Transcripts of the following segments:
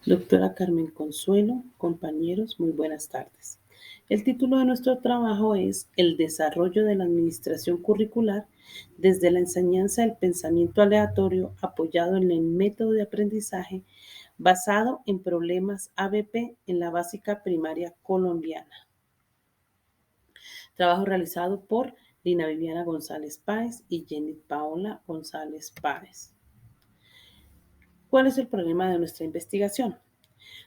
Doctora Carmen Consuelo, compañeros, muy buenas tardes. El título de nuestro trabajo es El desarrollo de la administración curricular desde la enseñanza del pensamiento aleatorio apoyado en el método de aprendizaje basado en problemas ABP en la básica primaria colombiana. Trabajo realizado por Lina Viviana González Páez y Jenny Paola González Páez. ¿Cuál es el problema de nuestra investigación?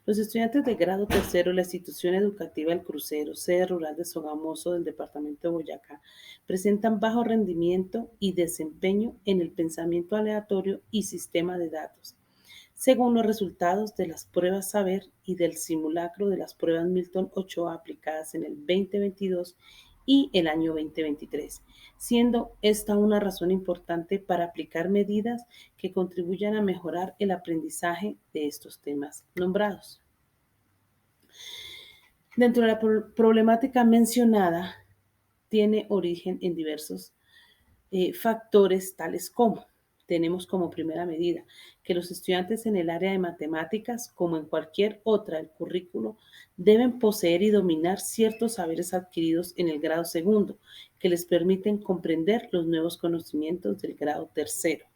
Los estudiantes de grado tercero de la institución educativa El Crucero, sede rural de Sogamoso del departamento de Boyacá, presentan bajo rendimiento y desempeño en el pensamiento aleatorio y sistema de datos, según los resultados de las pruebas Saber y del simulacro de las pruebas Milton Ochoa aplicadas en el 2022 y el año 2023, siendo esta una razón importante para aplicar medidas que contribuyan a mejorar el aprendizaje de estos temas nombrados. Dentro de la problemática mencionada, tiene origen en diversos factores tales como tenemos como primera medida que los estudiantes en el área de matemáticas, como en cualquier otra del currículo, deben poseer y dominar ciertos saberes adquiridos en el grado segundo, que les permiten comprender los nuevos conocimientos del grado tercero.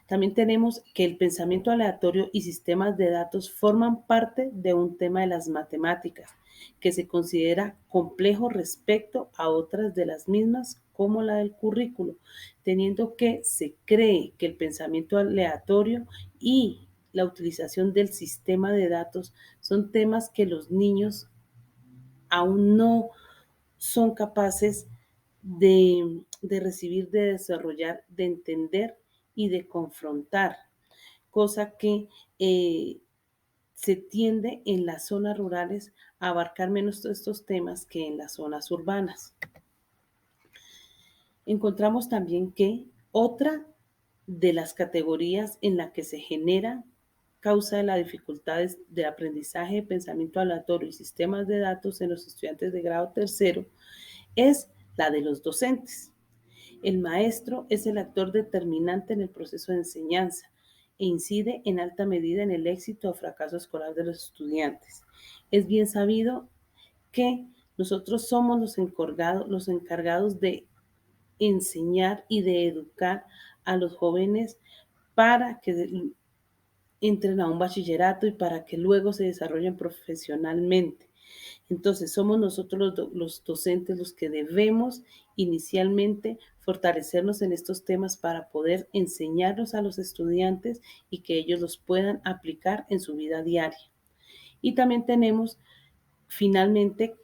También tenemos que el pensamiento aleatorio y sistemas de datos forman parte de un tema de las matemáticas, que se considera complejo respecto a otras de las mismas, como la del currículo, teniendo que se cree que el pensamiento aleatorio y la utilización del sistema de datos son temas que los niños aún no son capaces de recibir, de desarrollar, de entender y de confrontar, cosa que se tiende en las zonas rurales a abarcar menos estos temas que en las zonas urbanas. Encontramos también que otra de las categorías en la que se genera causa de las dificultades de aprendizaje de pensamiento aleatorio y sistemas de datos en los estudiantes de grado tercero es la de los docentes. El maestro es el actor determinante en el proceso de enseñanza e incide en alta medida en el éxito o fracaso escolar de los estudiantes. Es bien sabido que nosotros somos los encargados de enseñar y de educar a los jóvenes para que entren a un bachillerato y para que luego se desarrollen profesionalmente. Entonces, somos nosotros los docentes los que debemos inicialmente fortalecernos en estos temas para poder enseñarlos a los estudiantes y que ellos los puedan aplicar en su vida diaria. Y también tenemos, finalmente,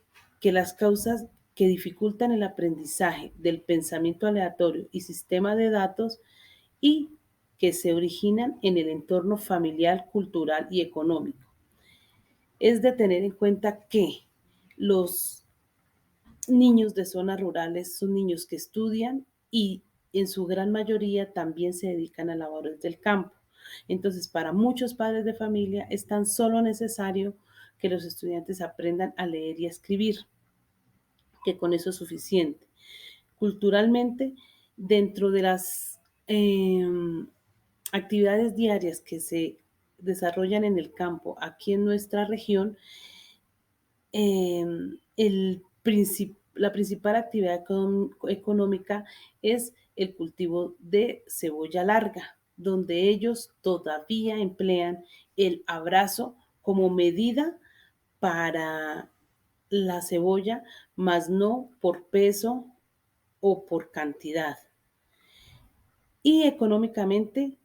que las causas que dificultan el aprendizaje del pensamiento aleatorio y sistema de datos y que se originan en el entorno familiar, cultural y económico. Es de tener en cuenta que los niños de zonas rurales son niños que estudian y en su gran mayoría también se dedican a labores del campo. Entonces, para muchos padres de familia es tan solo necesario que los estudiantes aprendan a leer y a escribir, que con eso es suficiente. Culturalmente, dentro de las actividades diarias que se desarrollan en el campo aquí en nuestra región, la principal actividad económica es el cultivo de cebolla larga, donde ellos todavía emplean el abrazo como medida para la cebolla, más no por peso o por cantidad. Y económicamente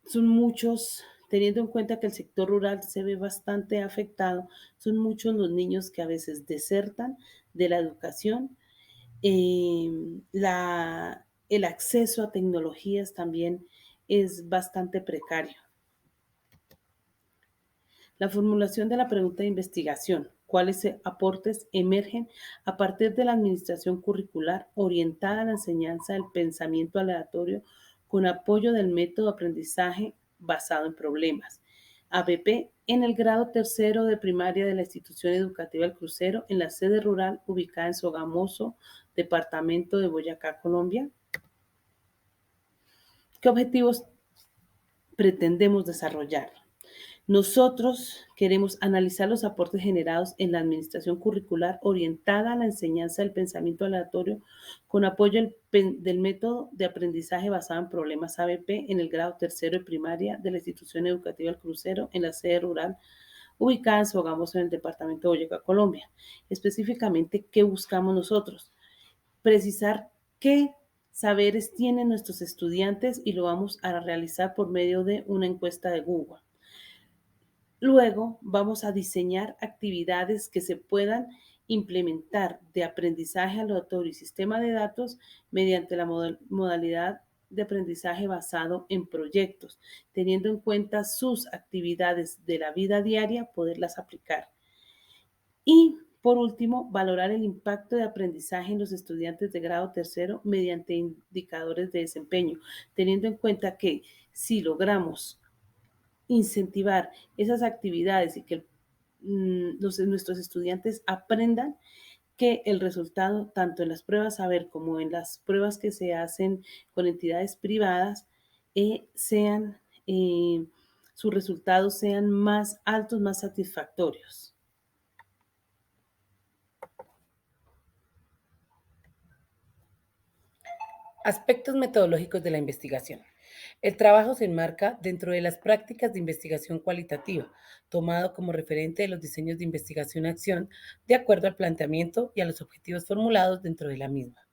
son muchos, teniendo en cuenta que el sector rural se ve bastante afectado, son muchos los niños que a veces desertan de la educación. El acceso a tecnologías también es bastante precario. La formulación de la pregunta de investigación. ¿Cuáles aportes emergen a partir de la administración curricular orientada a la enseñanza del pensamiento aleatorio con apoyo del método de aprendizaje basado en problemas? ABP en el grado tercero de primaria de la institución educativa El Crucero en la sede rural ubicada en Sogamoso, departamento de Boyacá, Colombia. ¿Qué objetivos pretendemos desarrollar? Nosotros queremos analizar los aportes generados en la administración curricular orientada a la enseñanza del pensamiento aleatorio con apoyo del método de aprendizaje basado en problemas ABP en el grado tercero de primaria de la institución educativa El Crucero en la sede rural ubicada en Sogamos en el departamento de Boyacá, Colombia. Específicamente, ¿qué buscamos nosotros? Precisar qué saberes tienen nuestros estudiantes y lo vamos a realizar por medio de una encuesta de Google. Luego vamos a diseñar actividades que se puedan implementar de aprendizaje aleatorio y sistema de datos mediante la modalidad de aprendizaje basado en proyectos, teniendo en cuenta sus actividades de la vida diaria, poderlas aplicar. Y por último, valorar el impacto de aprendizaje en los estudiantes de grado tercero mediante indicadores de desempeño, teniendo en cuenta que si logramos incentivar esas actividades y que nuestros estudiantes aprendan que el resultado, tanto en las pruebas saber como en las pruebas que se hacen con entidades privadas, sean, sus resultados sean más altos, más satisfactorios. Aspectos metodológicos de la investigación. El trabajo se enmarca dentro de las prácticas de investigación cualitativa, tomado como referente de los diseños de investigación-acción de acuerdo al planteamiento y a los objetivos formulados dentro de la misma,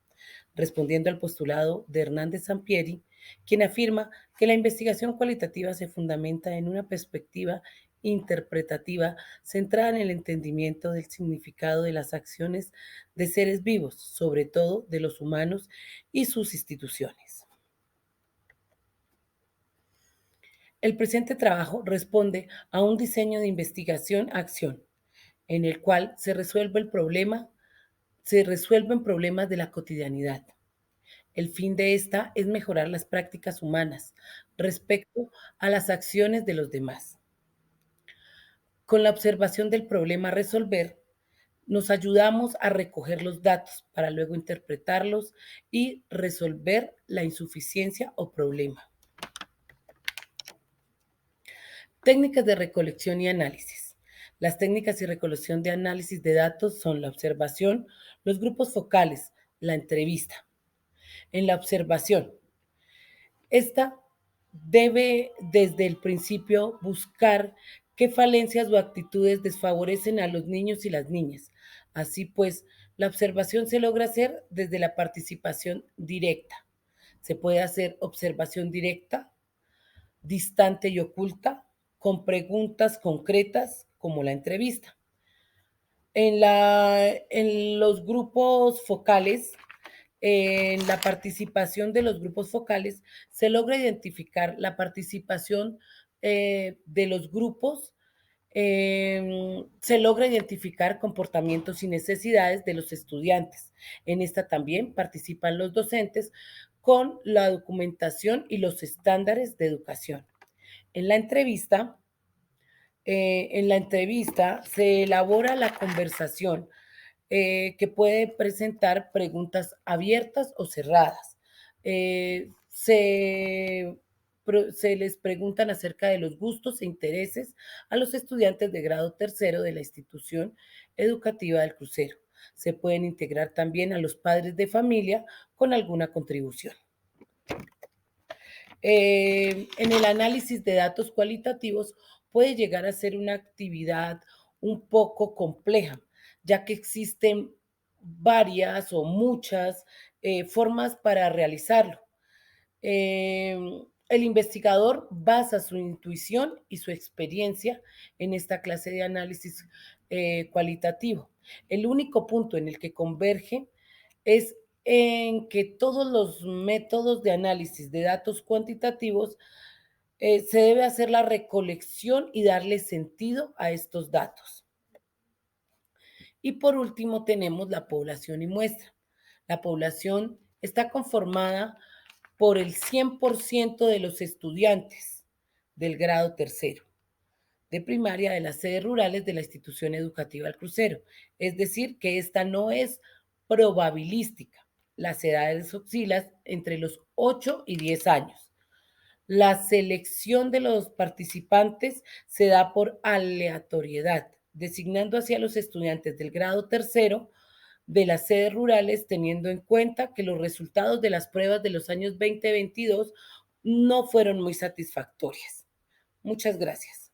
respondiendo al postulado de Hernández Sampieri, quien afirma que la investigación cualitativa se fundamenta en una perspectiva interpretativa centrada en el entendimiento del significado de las acciones de seres vivos, sobre todo de los humanos y sus instituciones. El presente trabajo responde a un diseño de investigación-acción, en el cual se resuelven problemas de la cotidianidad. El fin de esta es mejorar las prácticas humanas respecto a las acciones de los demás. Con la observación del problema a resolver, nos ayudamos a recoger los datos para luego interpretarlos y resolver la insuficiencia o problema. Técnicas de recolección y análisis. Las técnicas y recolección de análisis de datos son la observación, los grupos focales, la entrevista. En la observación, esta debe desde el principio buscar qué falencias o actitudes desfavorecen a los niños y las niñas. Así pues, la observación se logra hacer desde la participación directa. Se puede hacer observación directa, distante y oculta, con preguntas concretas como la entrevista. En los grupos focales, en la participación de los grupos focales, se logra identificar la participación de los grupos, se logra identificar comportamientos y necesidades de los estudiantes. En esta también participan los docentes con la documentación y los estándares de educación. En la entrevista, se elabora la conversación que puede presentar preguntas abiertas o cerradas. Se les preguntan acerca de los gustos e intereses a los estudiantes de grado tercero de la institución educativa del crucero. Se pueden integrar también a los padres de familia con alguna contribución. En el análisis de datos cualitativos puede llegar a ser una actividad un poco compleja, ya que existen varias o muchas formas para realizarlo. Eh, el investigador basa su intuición y su experiencia en esta clase de análisis cualitativo. El único punto en el que converge es en que todos los métodos de análisis de datos cuantitativos se debe hacer la recolección y darle sentido a estos datos. Y por último tenemos la población y muestra. La población está conformada por el 100% de los estudiantes del grado tercero de primaria de las sedes rurales de la institución educativa El Crucero. Es decir, que esta no es probabilística. Las edades oscilan entre los 8 y 10 años. La selección de los participantes se da por aleatoriedad, designando así a los estudiantes del grado tercero de las sedes rurales, teniendo en cuenta que los resultados de las pruebas de los años 2022 no fueron muy satisfactorias. Muchas gracias.